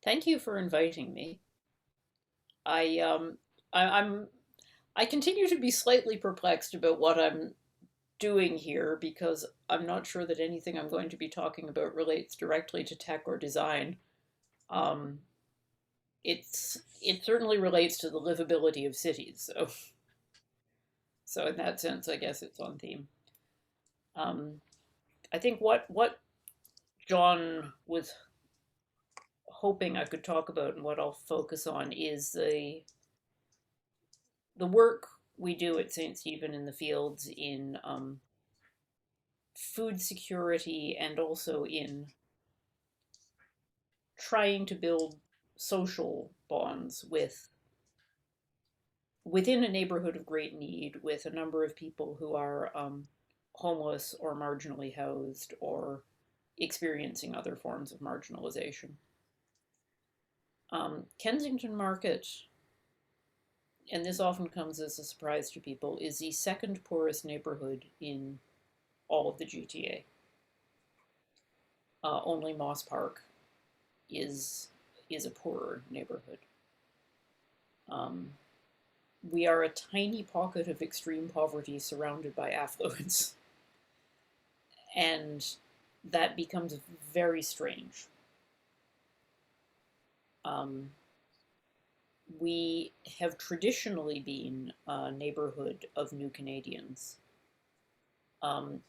Thank you for inviting me. I I'm I continue to be slightly perplexed about what I'm doing here because I'm not sure that anything I'm going to be talking about relates directly to tech or design. Um, it certainly relates to the livability of cities, so in that sense, I guess it's on theme. Um, I think what John was hoping I could talk about and what I'll focus on is the work we do at St. Stephen in the Fields in food security and also in trying to build social bonds within a neighborhood of great need with a number of people who are homeless or marginally housed or experiencing other forms of marginalization. Kensington Market, and this often comes as a surprise to people, is the second poorest neighborhood in all of the GTA. Only Moss Park is is a poorer neighborhood. Um, we are a tiny pocket of extreme poverty surrounded by affluence, and that becomes very strange. Um, we have traditionally been a neighborhood of new Canadians.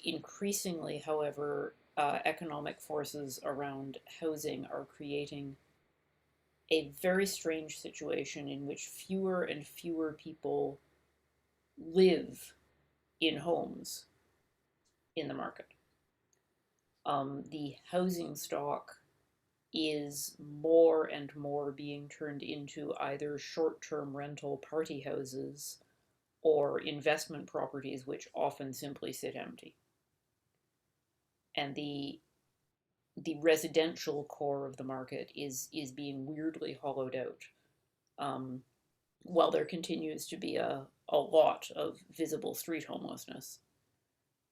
Increasingly, however, economic forces around housing are creating a very strange situation in which fewer and fewer people live in homes in the market. The housing stock is more and more being turned into either short term rental party houses or investment properties, which often simply sit empty. And the residential core of the market is being weirdly hollowed out. Um, while there continues to be a lot of visible street homelessness,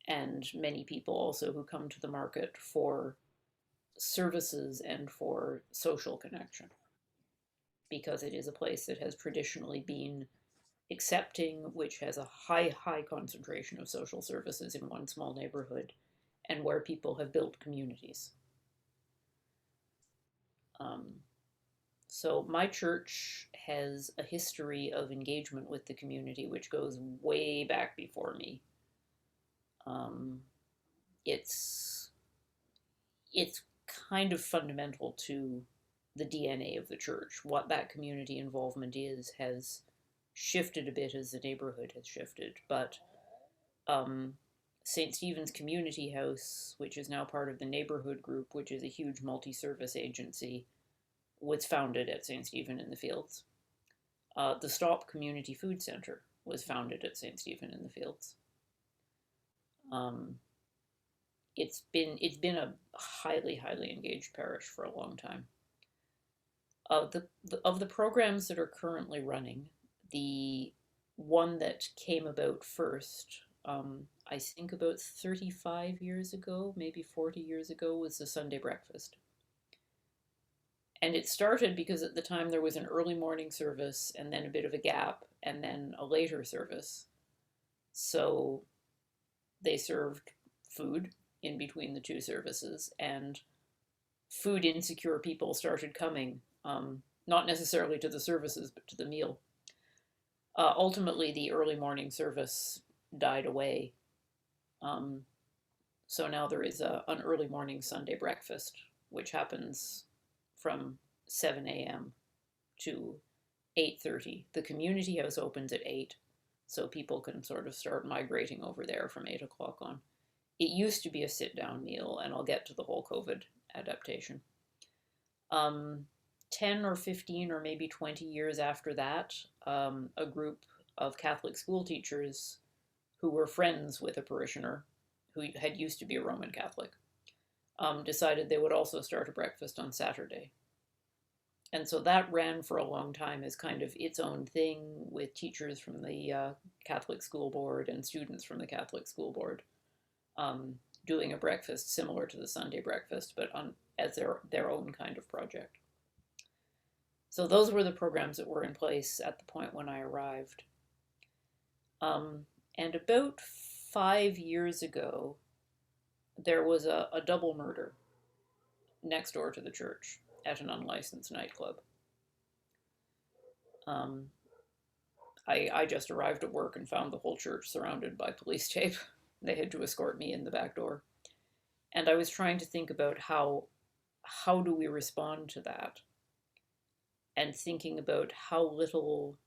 and many people also who come to the market for services and for social connection because it is a place that has traditionally been accepting, which has a high concentration of social services in one small neighborhood, and where people have built communities. Um, so my church has a history of engagement with the community, which goes way back before me. Um, it's it's kind of fundamental to the DNA of the church. What that community involvement is has shifted a bit as the neighborhood has shifted, but um, St. Stephen's Community House, which is now part of the Neighborhood Group, which is a huge multi service agency, was founded at St. Stephen in the Fields. The Stop Community Food Center was founded at St. Stephen in the Fields. Um, it's been a highly engaged parish for a long time. Of the programs that are currently running, the one that came about first, I think about 35 years ago, maybe 40 years ago, was the Sunday breakfast. And it started because at the time there was an early morning service and then a bit of a gap and then a later service. So they served food in between the two services, and food insecure people started coming, not necessarily to the services, but to the meal. Ultimately, the early morning service died away. Um, so now there is an early morning Sunday breakfast, which happens from 7 a.m. to 8:30. The community house opens at 8, so people can sort of start migrating over there from 8 o'clock on. It used to be a sit down meal, and I'll get to the whole COVID adaptation. Um, 10 or 15 or maybe 20 years after that, a group of Catholic school teachers who were friends with a parishioner who had used to be a Roman Catholic decided they would also start a breakfast on Saturday. And so that ran for a long time as kind of its own thing with teachers from the Catholic school board and students from the Catholic school board doing a breakfast similar to the Sunday breakfast, but as their own kind of project. So those were the programs that were in place at the point when I arrived. Um, and about 5 years ago, there was a double murder next door to the church at an unlicensed nightclub. Um, I just arrived at work and found the whole church surrounded by police tape. They had to escort me in the back door. And I was trying to think about how do we respond to that? And thinking about how little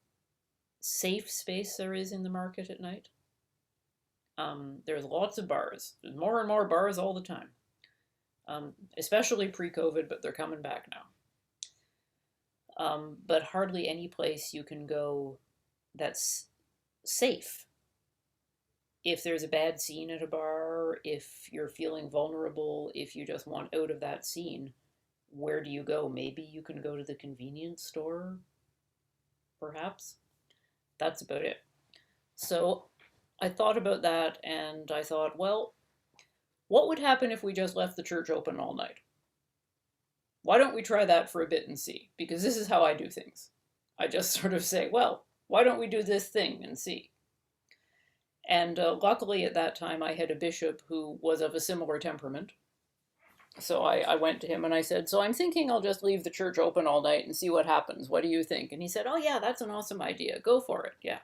safe space there is in the market at night. There's lots of bars. There's more and more bars all the time, especially pre-COVID, but they're coming back now. But hardly any place you can go that's safe. If there's a bad scene at a bar, if you're feeling vulnerable, if you just want out of that scene, where do you go? Maybe you can go to the convenience store, perhaps. That's about it. So I thought about that and I thought, well, what would happen if we just left the church open all night? Why don't we try that for a bit and see? Because this is how I do things. I just sort of say, well, why don't we do this thing and see? And luckily at that time I had a bishop who was of a similar temperament. So I went to him and I said, so I'm thinking I'll just leave the church open all night and see what happens. What do you think? And he said, oh yeah, that's an awesome idea. Go for it. Yeah.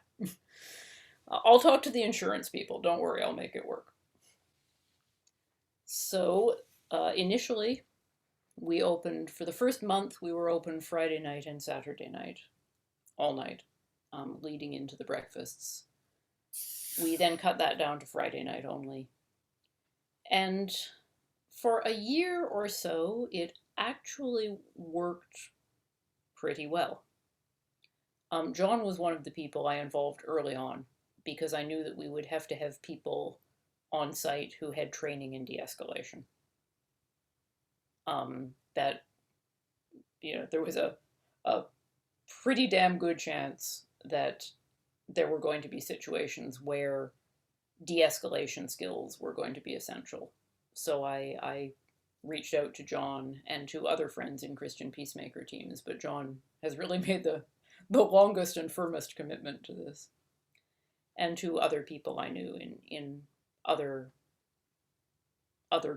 I'll talk to the insurance people. Don't worry, I'll make it work. So initially, we opened, for the first month, we were open Friday night and Saturday night, all night, leading into the breakfasts. We then cut that down to Friday night only. And for a year or so, it actually worked pretty well. John was one of the people I involved early on because I knew that we would have to have people on site who had training in de-escalation. That, there was a pretty damn good chance that there were going to be situations where de-escalation skills were going to be essential. So I reached out to John and to other friends in Christian peacemaker teams, but John has really made the longest and firmest commitment to this. And to other people I knew in other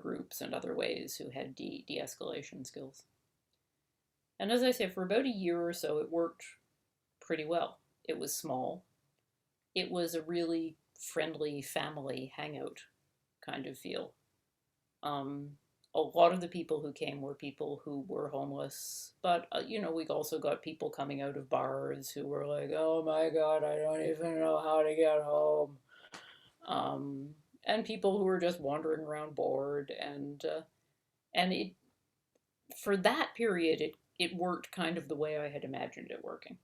groups and other ways who had de-escalation skills. And as I say, for about a year or so, it worked pretty well. It was small. It was a really friendly family hangout kind of feel. A lot of the people who came were people who were homeless, but, we also got people coming out of bars who were like, oh my God, I don't even know how to get home. And people who were just wandering around bored, and it, for that period, it worked kind of the way I had imagined it working.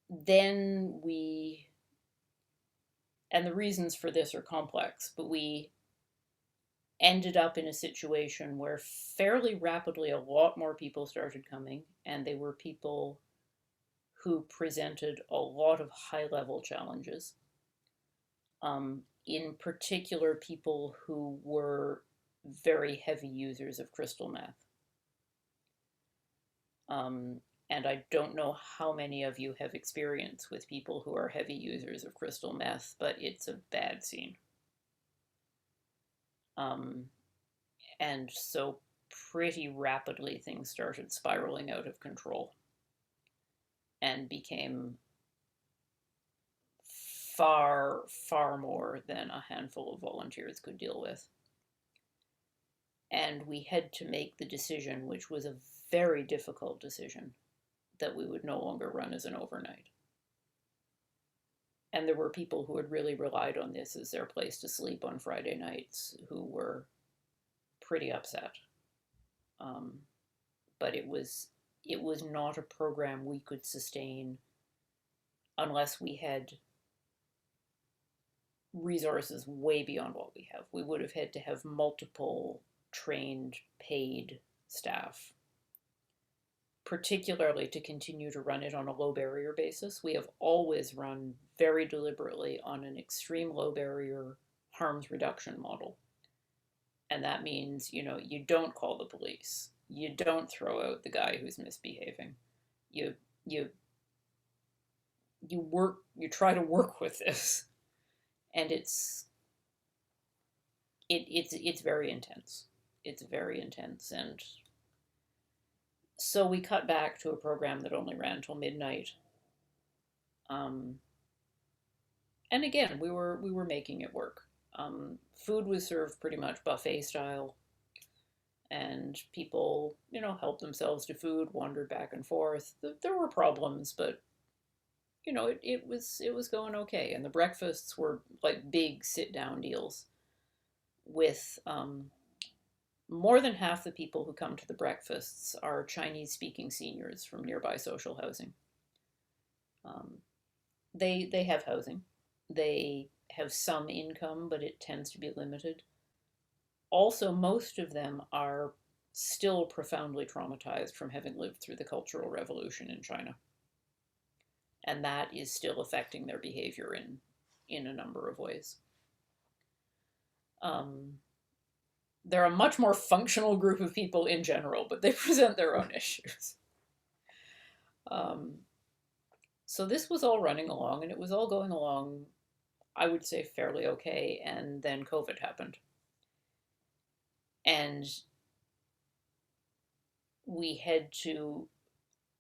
Then and the reasons for this are complex, but we ended up in a situation where fairly rapidly a lot more people started coming, and they were people who presented a lot of high-level challenges. In particular, people who were very heavy users of crystal meth. And I don't know how many of you have experience with people who are heavy users of crystal meth, but it's a bad scene. And so pretty rapidly things started spiraling out of control and became far, far more than a handful of volunteers could deal with. And we had to make the decision, which was a very difficult decision, that we would no longer run as an overnight. And there were people who had really relied on this as their place to sleep on Friday nights who were pretty upset. But it was not a program we could sustain unless we had resources way beyond what we have. We would have had to have multiple trained, paid staff, particularly to continue to run it on a low barrier basis. We have always run very deliberately on an extreme low barrier harms reduction model. And that means, you don't call the police. You don't throw out the guy who's misbehaving. You you you try to work with this, and it's very intense. It's very intense, and so we cut back to a program that only ran till midnight. Um, and again, we were making it work. Food was served pretty much buffet style, and people, helped themselves to food, wandered back and forth. There were problems, but it was going okay. And the breakfasts were like big sit down deals with more than half the people who come to the breakfasts are Chinese speaking seniors from nearby social housing. Um, they have housing. They have some income, but it tends to be limited. Also, most of them are still profoundly traumatized from having lived through the Cultural Revolution in China, and that is still affecting their behavior in a number of ways. Um, they're a much more functional group of people in general, but they present their own issues. Um, so this was all running along, and it was all going along, I would say, fairly okay. And then COVID happened. And we had to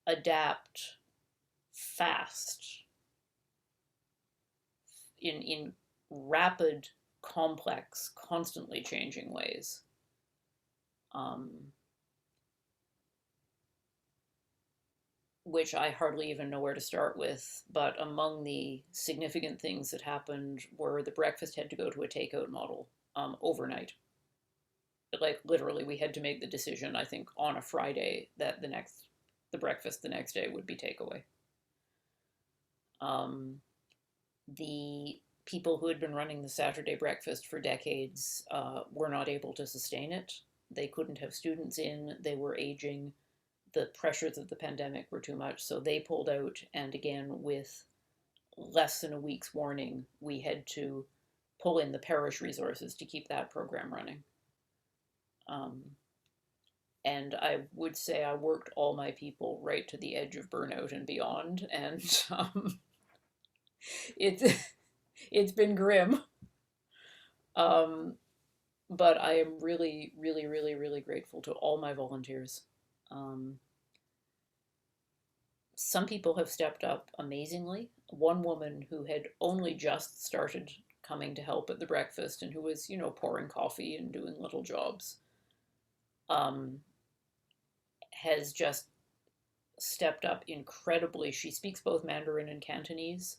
adapt fast in rapid, complex, constantly changing ways. Um, which I hardly even know where to start with. But among the significant things that happened were the breakfast had to go to a takeout model overnight. Like literally, we had to make the decision, I think, on a Friday that the breakfast the next day would be takeaway. Um, the people who had been running the Saturday breakfast for decades were not able to sustain it. They couldn't have students in. They were aging. The pressures of the pandemic were too much, so they pulled out. And again, with less than a week's warning, we had to pull in the parish resources to keep that program running. Um, and I would say I worked all my people right to the edge of burnout and beyond, and it's it's been grim. Um, but I am really, really, really, really grateful to all my volunteers. Um, some people have stepped up amazingly. One woman who had only just started coming to help at the breakfast and who was, pouring coffee and doing little jobs, um, has just stepped up incredibly. She speaks both Mandarin and Cantonese.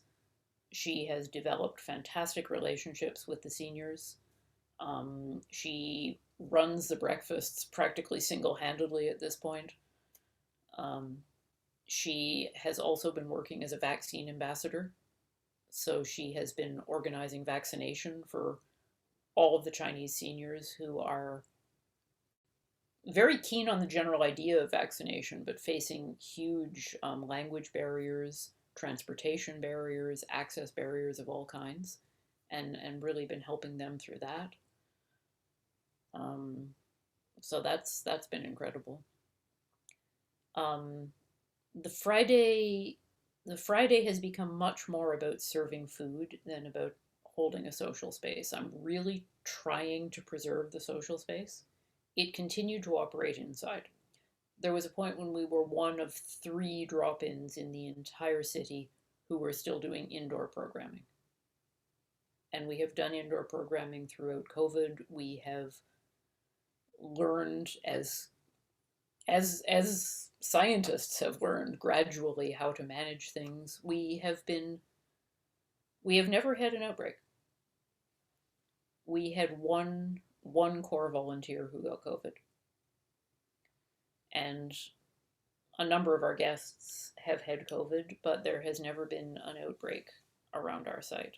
She has developed fantastic relationships with the seniors. She runs the breakfasts practically single handedly at this point. Um, she has also been working as a vaccine ambassador. So she has been organizing vaccination for all of the Chinese seniors who are very keen on the general idea of vaccination, but facing huge language barriers, transportation barriers, access barriers of all kinds, and really been helping them through that. Um, so that's been incredible. Um, the Friday the Friday has become much more about serving food than about holding a social space. I'm really trying to preserve the social space. It continued to operate inside. There was a point when we were one of 3 drop-ins in the entire city who were still doing indoor programming. And we have done indoor programming throughout COVID. We have learned as scientists have learned gradually how to manage things. We have never had an outbreak. We had one core volunteer who got COVID, and a number of our guests have had COVID, but there has never been an outbreak around our site,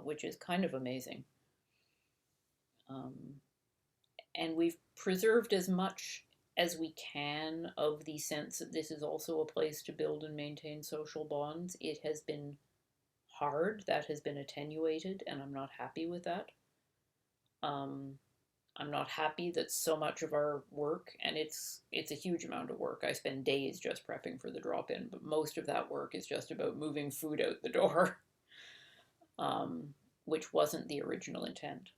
which is kind of amazing. Um, and we've preserved as much as we can of the sense that this is also a place to build and maintain social bonds. It has been hard, that has been attenuated, and I'm not happy with that. Um, I'm not happy that so much of our work, and it's a huge amount of work. I spend days just prepping for the drop in, but most of that work is just about moving food out the door, um, which wasn't the original intent.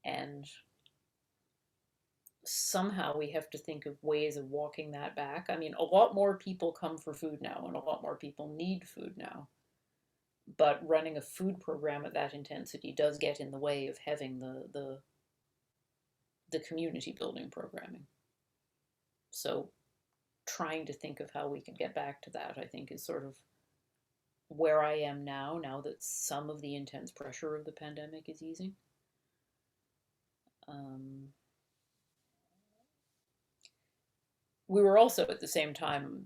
And somehow we have to think of ways of walking that back. I mean, a lot more people come for food now, and a lot more people need food now. But running a food program at that intensity does get in the way of having the community building programming. So trying to think of how we can get back to that, I think, is sort of where I am now that some of the intense pressure of the pandemic is easing. Um, we were also at the same time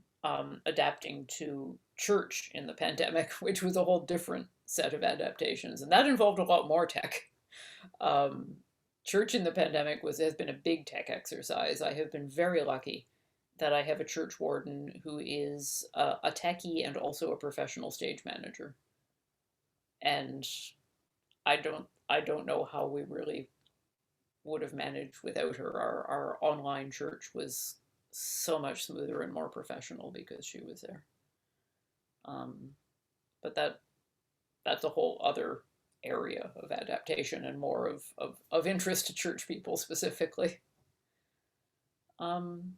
adapting to church in the pandemic, which was a whole different set of adaptations, and that involved a lot more tech. Um, Church in the pandemic has been a big tech exercise. I have been very lucky that I have a church warden who is a techie and also a professional stage manager, and I don't know how we really would have managed without her. Our online church was so much smoother and more professional because she was there. Um, but that's a whole other area of adaptation and more of interest to church people specifically. Um,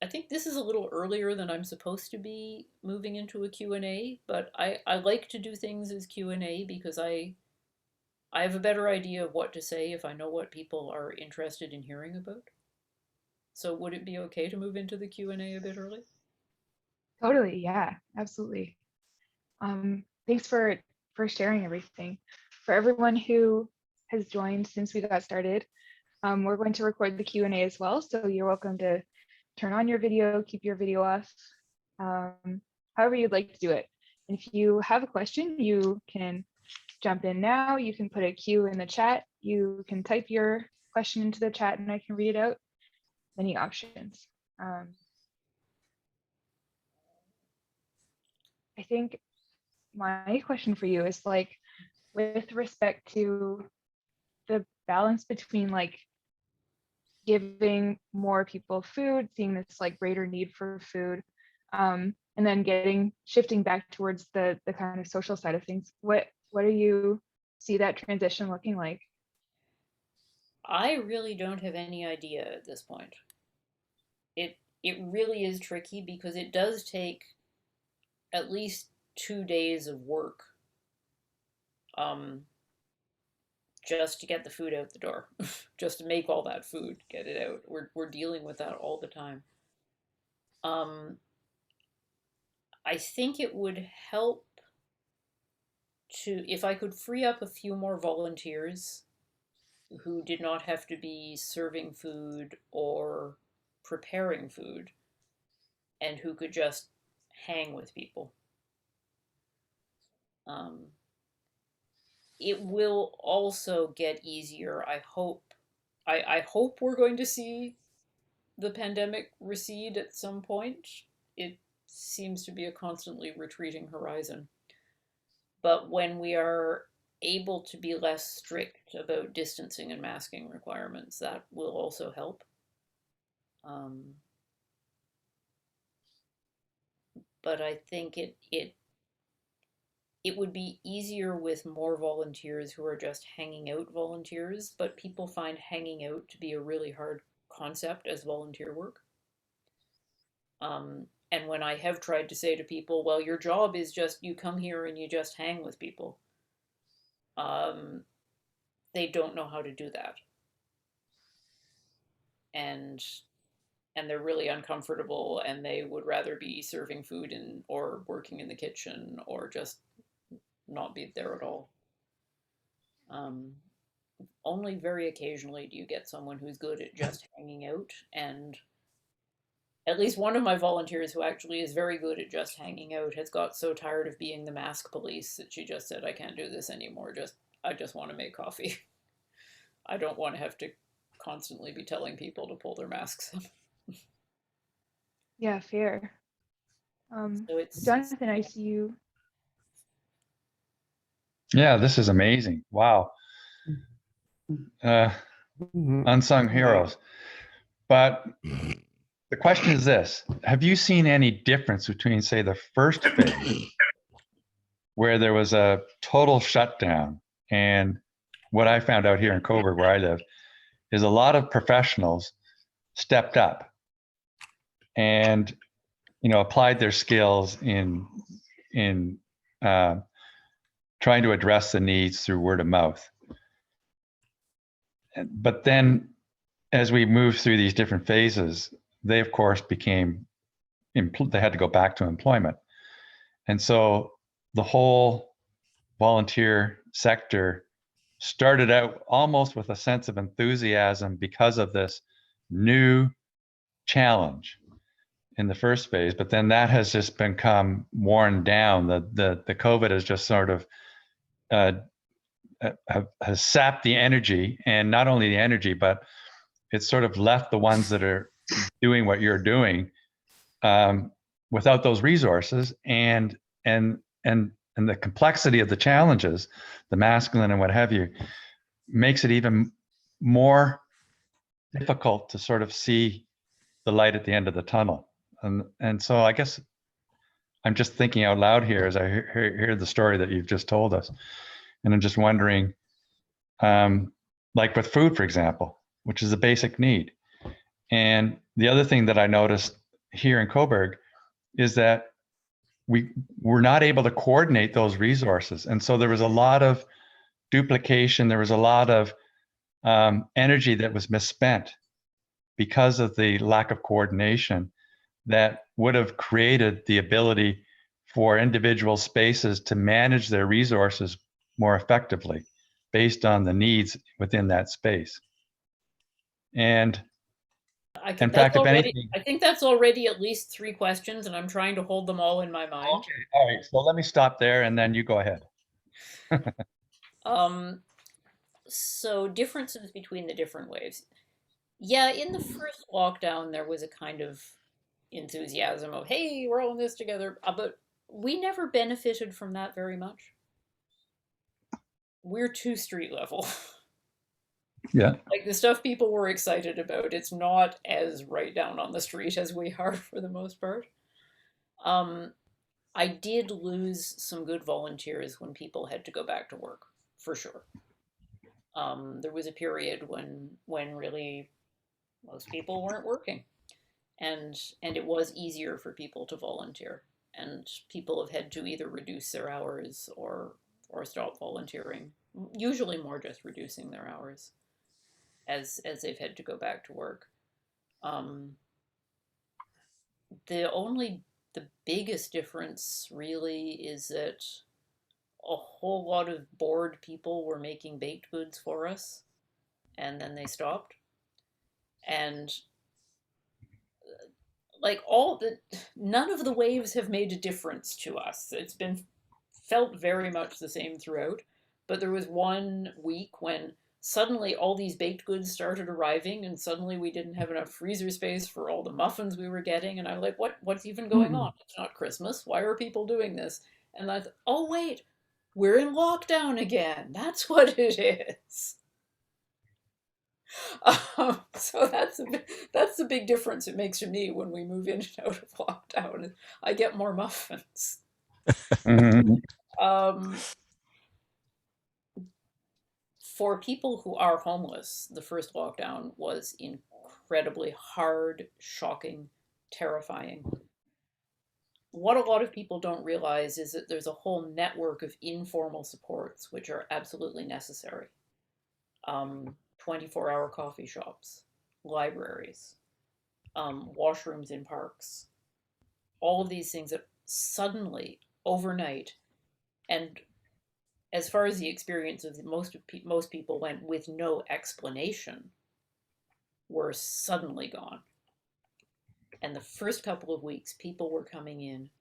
I think this is a little earlier than I'm supposed to be moving into a Q&A, but I like to do things as Q&A because I have a better idea of what to say if I know what people are interested in hearing about. So would it be okay to move into the Q&A a bit early? Totally, yeah, absolutely. Thanks for sharing everything. For everyone who has joined since we got started, we're going to record the Q&A as well, so you're welcome to turn on your video, keep your video off, however you'd like to do it. And if you have a question, you can jump in now. You can put a Q in the chat. You can type your question into the chat and I can read it out. Many options. I think my question for you is like, with respect to the balance between like giving more people food, seeing this like greater need for food, and then shifting back towards the kind of social side of things. What do you see that transition looking like? I really don't have any idea at this point. It really is tricky because it does take at least 2 days of work um, just to get the food out the door, just to make all that food, get it out. We're dealing with that all the time. Um, I think it would help to if I could free up a few more volunteers who did not have to be serving food or preparing food and who could just hang with people. Um, it will also get easier. I hope we're going to see the pandemic recede at some point. It seems to be a constantly retreating horizon. But when we are able to be less strict about distancing and masking requirements, that will also help. Um, but I think it would be easier with more volunteers who are just hanging out volunteers, but people find hanging out to be a really hard concept as volunteer work. And when I have tried to say to people, well, your job is just you come here and you just hang with people, um, they don't know how to do that. And they're really uncomfortable and they would rather be serving food in or working in the kitchen or just not be there at all. Um, Only very occasionally do you get someone who's good at just hanging out. And at least one of my volunteers, who actually is very good at just hanging out, has got so tired of being the mask police that she just said, "I can't do this anymore. I just want to make coffee. I don't want to have to constantly be telling people to pull their masks up." Yeah, fair. So it's Jonathan, I see you. Yeah, this is amazing. Wow. uh, unsung heroes. But the question is this: have you seen any difference between, say, the first phase, where there was a total shutdown, and what I found out here in Coburg, where I live, is a lot of professionals stepped up and applied their skills in trying to address the needs through word of mouth. But then, as we moved through these different phases, they of course they had to go back to employment, and so the whole volunteer sector started out almost with a sense of enthusiasm because of this new challenge in the first phase, but then that has just become worn down. The COVID has just sort of has sapped the energy, and not only the energy, but it's sort of left the ones that are doing what you're doing without those resources, and the complexity of the challenges, the masculine and what have you, makes it even more difficult to sort of see the light at the end of the tunnel. And so I guess I'm just thinking out loud here as I hear the story that you've just told us, and I'm just wondering, like with food, for example, which is a basic need. And the other thing that I noticed here in Coburg is that we're not able to coordinate those resources. And so there was a lot of duplication. There was a lot of energy that was misspent because of the lack of coordination that would have created the ability for individual spaces to manage their resources more effectively based on the needs within that space. And in fact, if anything, I think that's already at least 3 questions, and I'm trying to hold them all in my mind. okay, all right, so let me stop there and then you go ahead. So differences between the different waves. Yeah, in the first lockdown, there was a kind of enthusiasm of, hey, we're all in this together. But we never benefited from that very much. We're too street level. Yeah. Like the stuff people were excited about, it's not as right down on the street as we are for the most part. Um, I did lose some good volunteers when people had to go back to work, for sure. There was a period when really most people weren't working, and it was easier for people to volunteer, and people have had to either reduce their hours or stop volunteering. Usually more just reducing their hours as they've had to go back to work. Um, the biggest difference really is that a whole lot of bored people were making baked goods for us, and then they stopped. And like none of the waves have made a difference to us. It's been felt very much the same throughout. But there was one week when suddenly all these baked goods started arriving, and suddenly we didn't have enough freezer space for all the muffins we were getting. And I'm like, what's even going on? It's not Christmas. Why are people doing this? And I thought, oh wait, we're in lockdown again. That's what it is. So that's the big difference it makes for me when we move in and out of lockdown. I get more muffins. Mhm. For people who are homeless, the first lockdown was incredibly hard, shocking, terrifying. What a lot of people don't realize is that there's a whole network of informal supports which are absolutely necessary. 24-hour coffee shops, libraries, washrooms in parks, all of these things that suddenly, overnight, and as far as the experience of most people went with no explanation, were suddenly gone. And the first couple of weeks, people were coming in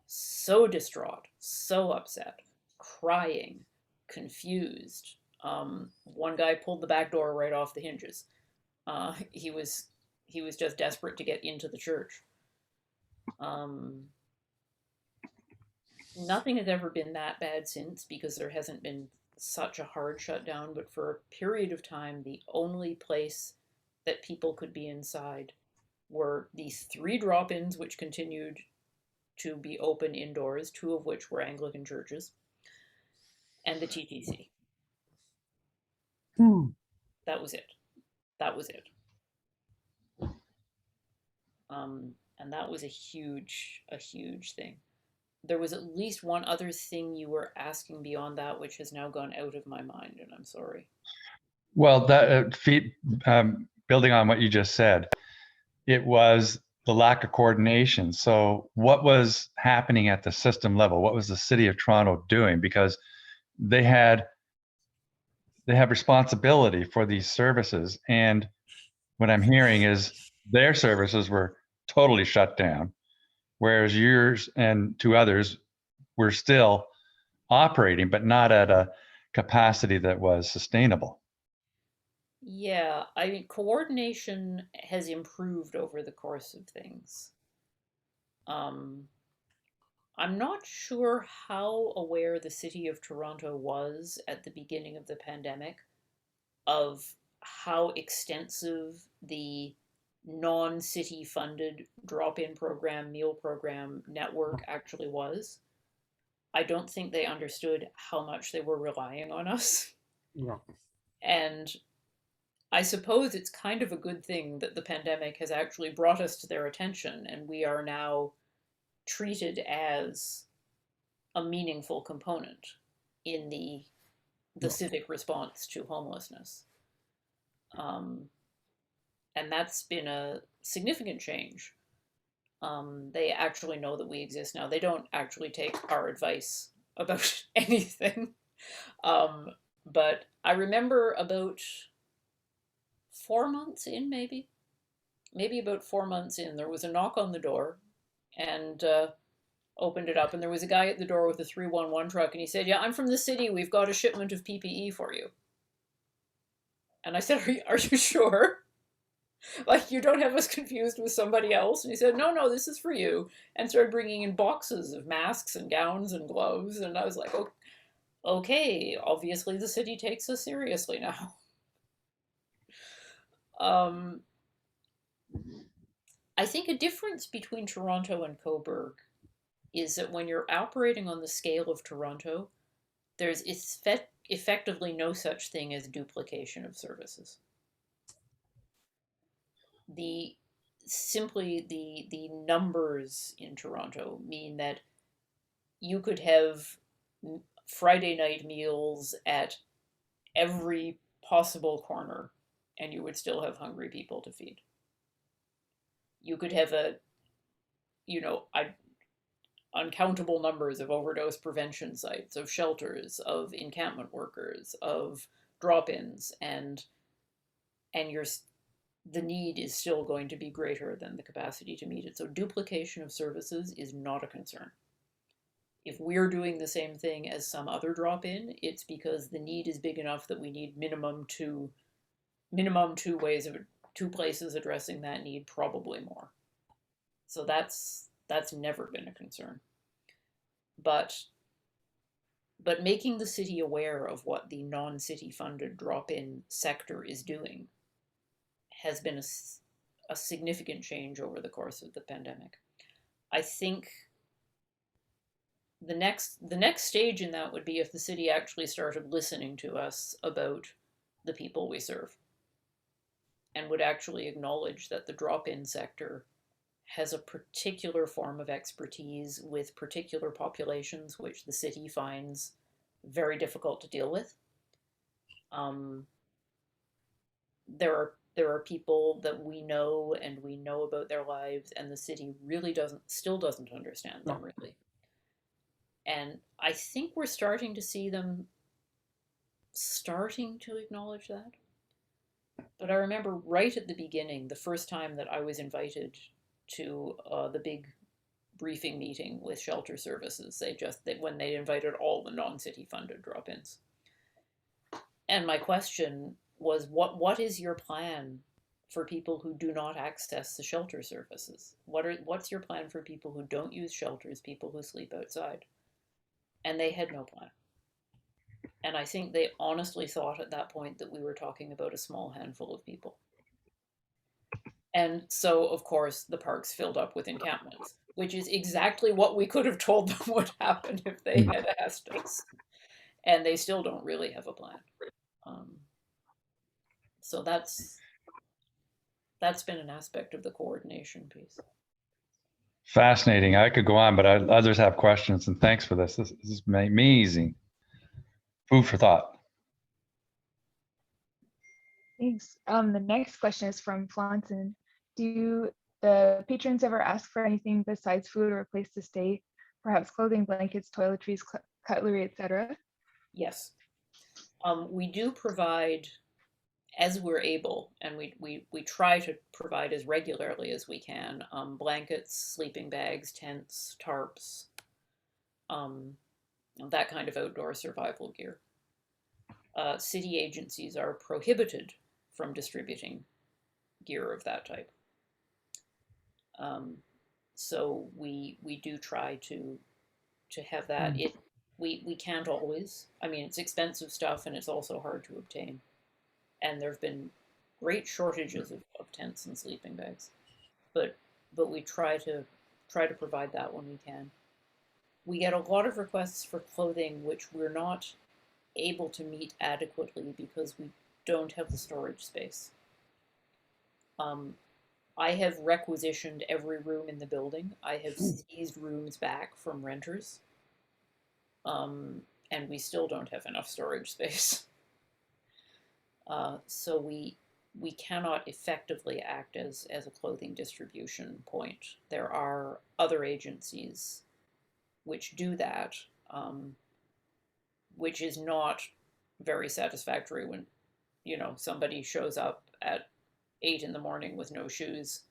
so distraught, so upset, crying, confused. One guy pulled the back door right off the hinges. He was just desperate to get into the church. Nothing has ever been that bad since, because there hasn't been such a hard shutdown, but for a period of time, the only place that people could be inside were these three drop ins, which continued to be open indoors, two of which were Anglican churches, and the TTC. That was it. That was it. And that was a huge thing. There was at least one other thing you were asking beyond that, which has now gone out of my mind, and I'm sorry. Well, that building on what you just said, it was the lack of coordination. So what was happening at the system level? What was the City of Toronto doing? Because they have responsibility for these services. And what I'm hearing is their services were totally shut down, whereas yours and two others were still operating, but not at a capacity that was sustainable. Yeah, I mean, coordination has improved over the course of things. Um, I'm not sure how aware the City of Toronto was at the beginning of the pandemic of how extensive the non-city funded drop-in program, meal program network actually was. I don't think they understood how much they were relying on us. Yeah. And I suppose it's kind of a good thing that the pandemic has actually brought us to their attention, and we are now treated as a meaningful component in the civic response to homelessness. And that's been a significant change. They actually know that we exist now. They don't actually take our advice about anything. But I remember about 4 months in, maybe about 4 months in, there was a knock on the door, and opened it up, and there was a guy at the door with a 311 truck, and he said, "Yeah, I'm from the city. We've got a shipment of PPE for you." And I said, are you sure? Like, you don't have us confused with somebody else? And he said, no, this is for you. And started bringing in boxes of masks and gowns and gloves. And I was like, oh, okay, obviously the city takes us seriously now. I think a difference between Toronto and Cobourg is that when you're operating on the scale of Toronto, there's effectively no such thing as duplication of services. The numbers in Toronto mean that you could have Friday night meals at every possible corner and you would still have hungry people to feed. You could have uncountable numbers of overdose prevention sites, of shelters, of encampment workers, of drop-ins, and the need is still going to be greater than the capacity to meet it. So duplication of services is not a concern. If we're doing the same thing as some other drop-in, it's because the need is big enough that we need minimum two places addressing that need, probably more. So that's never been a concern. But making the city aware of what the non-city funded drop-in sector is doing has been a significant change over the course of the pandemic. I think the next stage in that would be if the city actually started listening to us about the people we serve and would actually acknowledge that the drop-in sector has a particular form of expertise with particular populations which the city finds very difficult to deal with. There are people that we know and we know about their lives, and the city really still doesn't understand them really. And I think we're starting to see them starting to acknowledge that. But I remember right at the beginning, the first time that I was invited to the big briefing meeting with shelter services, when they invited all the non-city funded drop-ins. And my question was, what is your plan for people who do not access the shelter services? What's your plan for people who don't use shelters, people who sleep outside? And they had no plan. And I think they honestly thought at that point that we were talking about a small handful of people. And so, of course, the parks filled up with encampments, which is exactly what we could have told them would happen if they had asked us. And they still don't really have a plan. Um, so that's been an aspect of the coordination piece. Fascinating. I could go on, but others have questions. And thanks for this. This is amazing. Food for thought. Thanks. The next question is from Flanton. Do the patrons ever ask for anything besides food or a place to stay? Perhaps clothing, blankets, toiletries, cutlery, etc.? Yes. We do provide as we're able, and we try to provide as regularly as we can, blankets, sleeping bags, tents, tarps, that kind of outdoor survival gear. City agencies are prohibited from distributing gear of that type. So we do try to have that. We can't always. I mean, it's expensive stuff, and it's also hard to obtain. And there have been great shortages of tents and sleeping bags, but we try to provide that when we can. We get a lot of requests for clothing which we're not able to meet adequately because we don't have the storage space. I have requisitioned every room in the building. I have seized rooms back from renters, and we still don't have enough storage space. So we cannot effectively act as a clothing distribution point. There are other agencies which do that, which is not very satisfactory when somebody shows up at 8 in the morning with no shoes,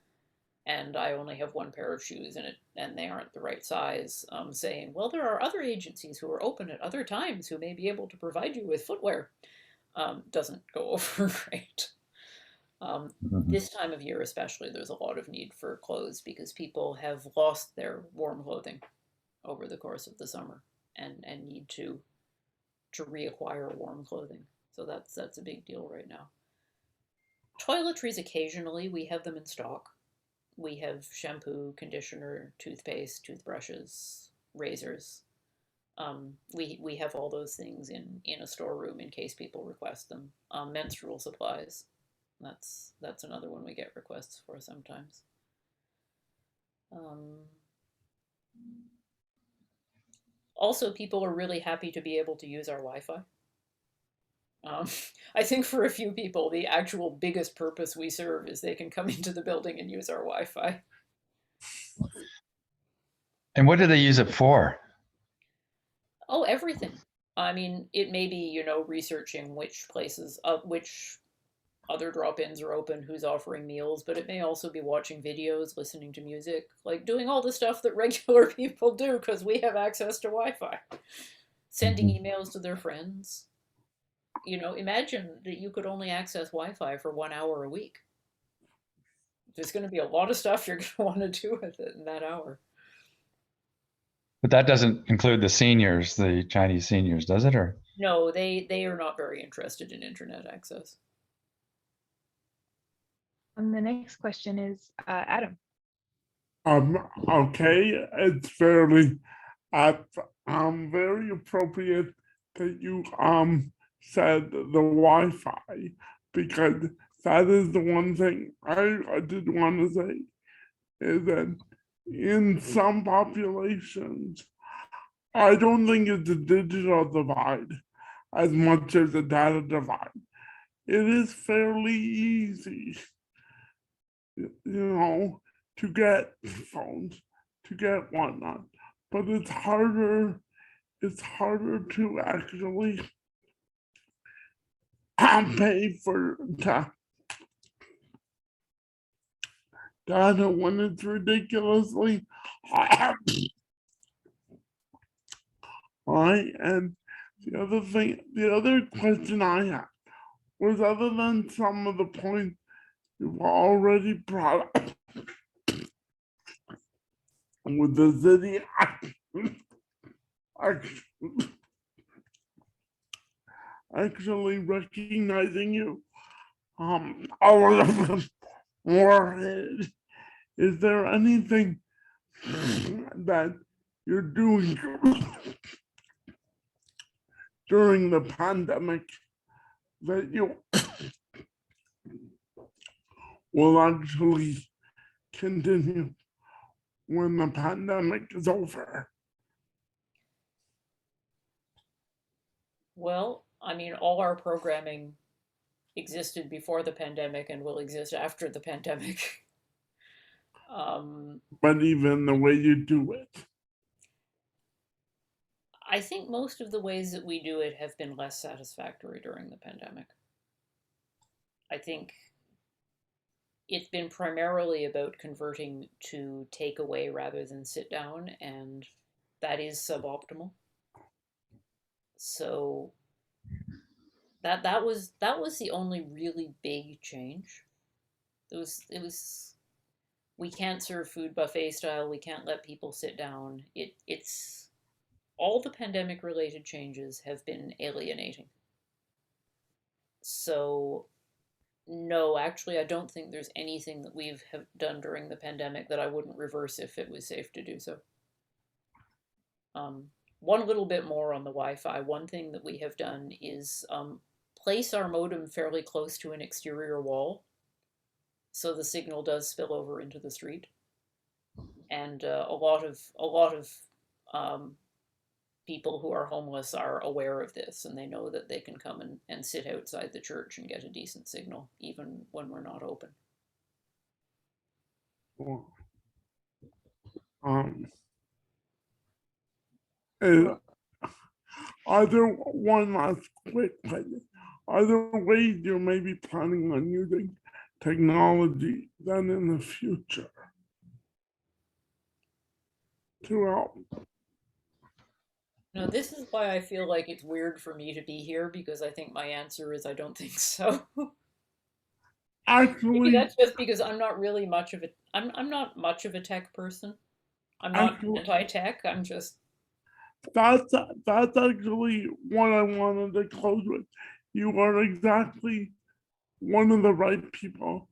and I only have one pair of shoes and they aren't the right size, saying, well, there are other agencies who are open at other times who may be able to provide you with footwear. Doesn't go over great. This time of year especially, there's a lot of need for clothes because people have lost their warm clothing over the course of the summer and need to reacquire warm clothing. So that's a big deal right now. Toiletries, occasionally we have them in stock. We have shampoo, conditioner, toothpaste, toothbrushes, razors. We have all those things in a storeroom in case people request them. Menstrual supplies, that's another one we get requests for sometimes. Also, people are really happy to be able to use our Wi-Fi. I think for a few people, the actual biggest purpose we serve is they can come into the building and use our Wi-Fi. And what do they use it for? Oh, everything. I mean, it may be, researching which places, which other drop-ins are open, who's offering meals, but it may also be watching videos, listening to music, like doing all the stuff that regular people do because we have access to Wi-Fi. Sending emails to their friends. Imagine that you could only access Wi-Fi for 1 hour a week. There's going to be a lot of stuff you're going to want to do with it in that hour. But that doesn't include the seniors, the Chinese seniors, does it? Or no, they are not very interested in internet access. And the next question is Adam. Okay, it's very appropriate that you said the Wi-Fi, because that is the one thing I did want to say is that in some populations, I don't think it's a digital divide as much as a data divide. It is fairly easy, to get phones, to get whatnot, but it's harder to actually pay for data when it's ridiculously high. Right, and the other question I have was, other than some of the points you've already brought up with the city actually recognizing you. A little bit more. Is there anything that you're doing during the pandemic that you will actually continue when the pandemic is over? Well, I mean, all our programming existed before the pandemic and will exist after the pandemic. But even the way you do it. I think most of the ways that we do it have been less satisfactory during the pandemic. I think it's been primarily about converting to takeaway rather than sit down, and that is suboptimal. So that was the only really big change. It was we can't serve food buffet style. We can't let people sit down. It's all the pandemic related changes have been alienating. So no, actually, I don't think there's anything that we've have done during the pandemic that I wouldn't reverse if it was safe to do so. Um, one little bit more on the Wi-Fi. One thing that we have done is place our modem fairly close to an exterior wall, so the signal does spill over into the street. And a lot of people who are homeless are aware of this, and they know that they can come and sit outside the church and get a decent signal, even when we're not open. Um, uh, are there one last quick question? Are there ways you may be planning on using technology then in the future to help? No, this is why I feel like it's weird for me to be here, because I think my answer is I don't think so. Maybe Actually, that's just because I'm not really much of a I'm not much of a tech person. I'm not actually, anti-tech. I'm just that's actually what I wanted to close with. You are exactly one of the right people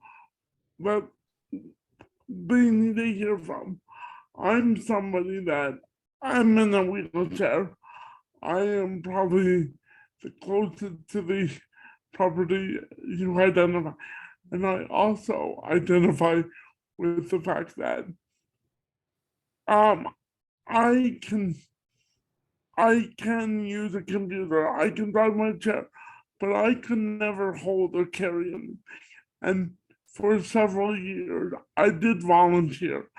that they need to hear from. I'm somebody that I'm in a wheelchair. I am probably the closest to the property you identify. And I also identify with the fact that um I can I can use a computer, I can drive my chair, but I could never hold or carry it. And for several years I did volunteer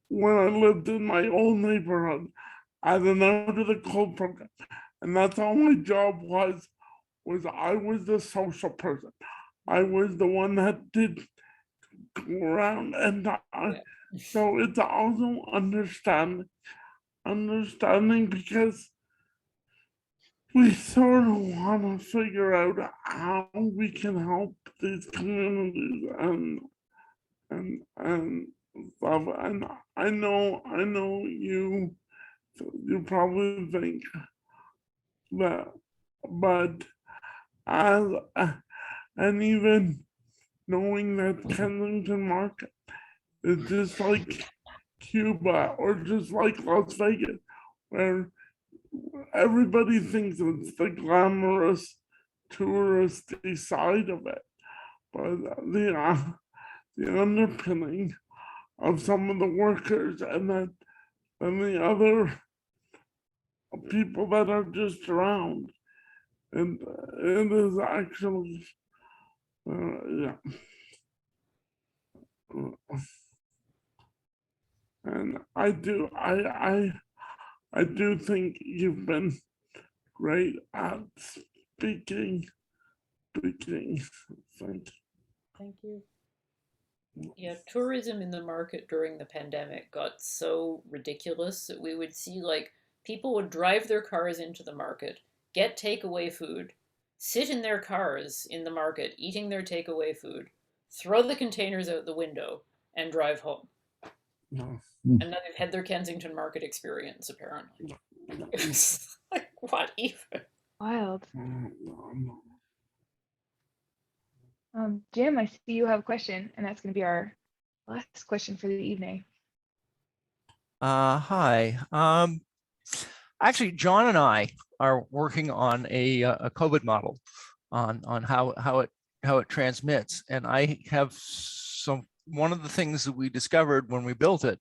when I lived in my own neighborhood as an out of the cold program. And that's all my job was I was the social person. I was the one that did go around and yeah. so it's also understanding because we sort of want to figure out how we can help these communities and stuff. And I know you probably think that, but as and even knowing that Kensington Market is just like Cuba or just like Las Vegas, where everybody thinks it's the glamorous touristy side of it, but the underpinning of some of the workers and the other people that are just around, and it is actually yeah. And I do think you've been great at speaking. Thank you. Thank you. Yeah, tourism in the market during the pandemic got so ridiculous that we would see like people would drive their cars into the market, get takeaway food, sit in their cars in the market eating their takeaway food, throw the containers out the window, and drive home. No. And now they've had their Kensington Market experience, apparently. It was like, what even? Wild. Um, Jim, I see you have a question, and that's going to be our last question for the evening. Hi. Actually, John and I are working on a COVID model on how it transmits, and I have one of the things that we discovered when we built it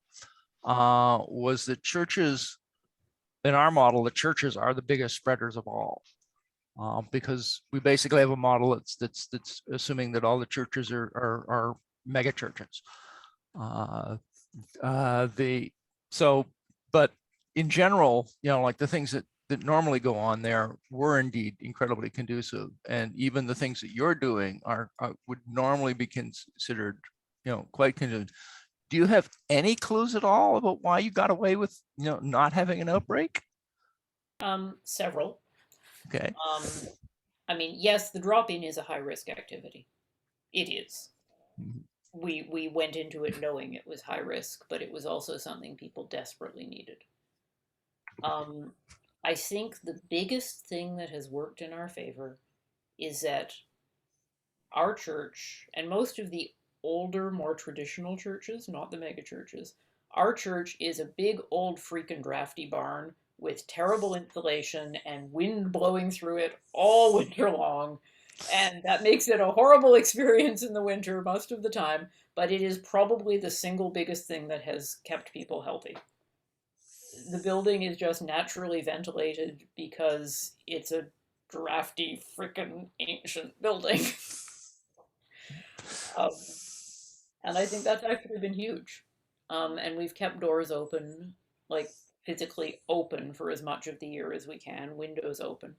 was that churches, in our model, the churches are the biggest spreaders of all. Because we basically have a model that's assuming that all the churches are mega churches. But in general, like the things that normally go on there were indeed incredibly conducive, and even the things that you're doing would normally be considered, quite conducive. Do you have any clues at all about why you got away with, not having an outbreak? Several. Okay. I mean, yes, the drop-in is a high-risk activity. It is. Mhm. We went into it knowing it was high risk, but it was also something people desperately needed. I think the biggest thing that has worked in our favor is that our church and most of the older, more traditional churches, not the mega churches, our church is a big old freaking drafty barn with terrible insulation and wind blowing through it all winter long. And that makes it a horrible experience in the winter most of the time, but it is probably the single biggest thing that has kept people healthy. The building is just naturally ventilated because it's a drafty, freaking ancient building. um, and I think that's actually been huge. And we've kept doors open, like physically open for as much of the year as we can, windows open,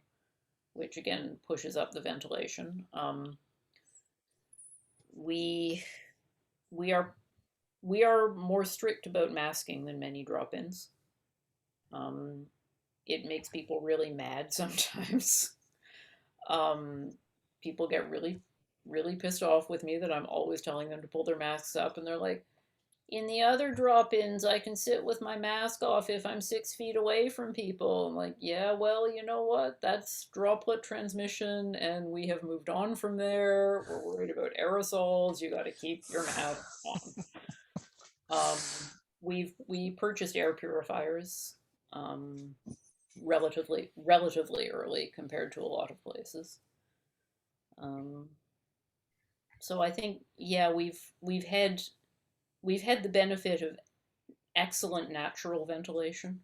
which again pushes up the ventilation. We we are we are more strict about masking than many drop-ins. Um, it makes people really mad sometimes. Um, People get really, really pissed off with me that I'm always telling them to pull their masks up, and they're like, in the other drop-ins, I can sit with my mask off if I'm 6 feet away from people. I'm like, yeah, well, you know what? That's droplet transmission, and we have moved on from there. We're worried about aerosols. You got to keep your mask on. We purchased air purifiers relatively early compared to a lot of places. So I think, yeah, we've had the benefit of excellent natural ventilation,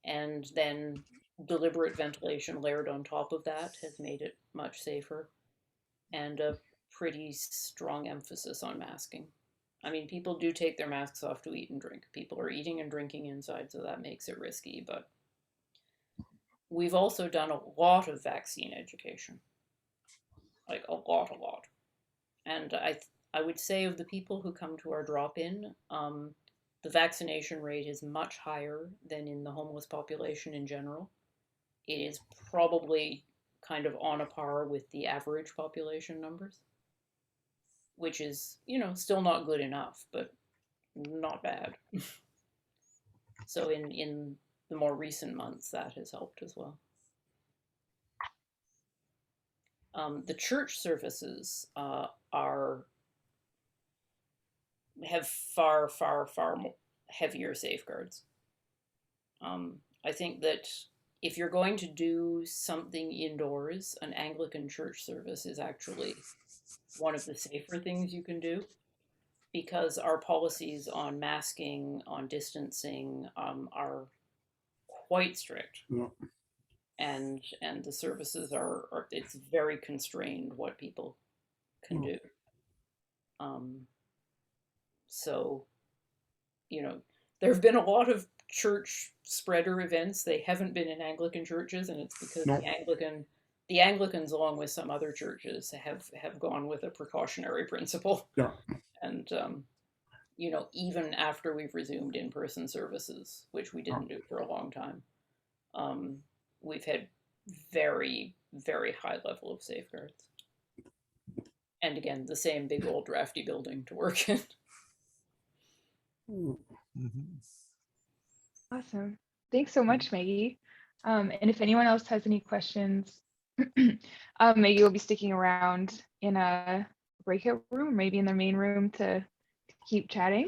and then deliberate ventilation layered on top of that has made it much safer, and a pretty strong emphasis on masking. I mean, people do take their masks off to eat and drink. People are eating and drinking inside, so that makes it risky, but we've also done a lot of vaccine education. Like a lot. And I would say of the people who come to our drop-in, the vaccination rate is much higher than in the homeless population in general. It is probably kind of on a par with the average population numbers, which is, still not good enough, but not bad. So in the more recent months, that has helped as well. The church services have far more heavier safeguards. I think that if you're going to do something indoors, an Anglican church service is actually one of the safer things you can do, because our policies on masking, on distancing, are quite strict. Yeah. And the services are it's very constrained what people can do. So, there have been a lot of church spreader events. They haven't been in Anglican churches, and it's because No. the Anglicans, along with some other churches, have gone with a precautionary principle. Yeah. And even after we've resumed in-person services, which we didn't do for a long time, we've had very, very high level of safeguards. And again, the same big old drafty building to work in. Mhm. Awesome. Thanks so much, Maggie. And if anyone else has any questions, Maggie will be sticking around in a breakout room, maybe in the main room to keep chatting.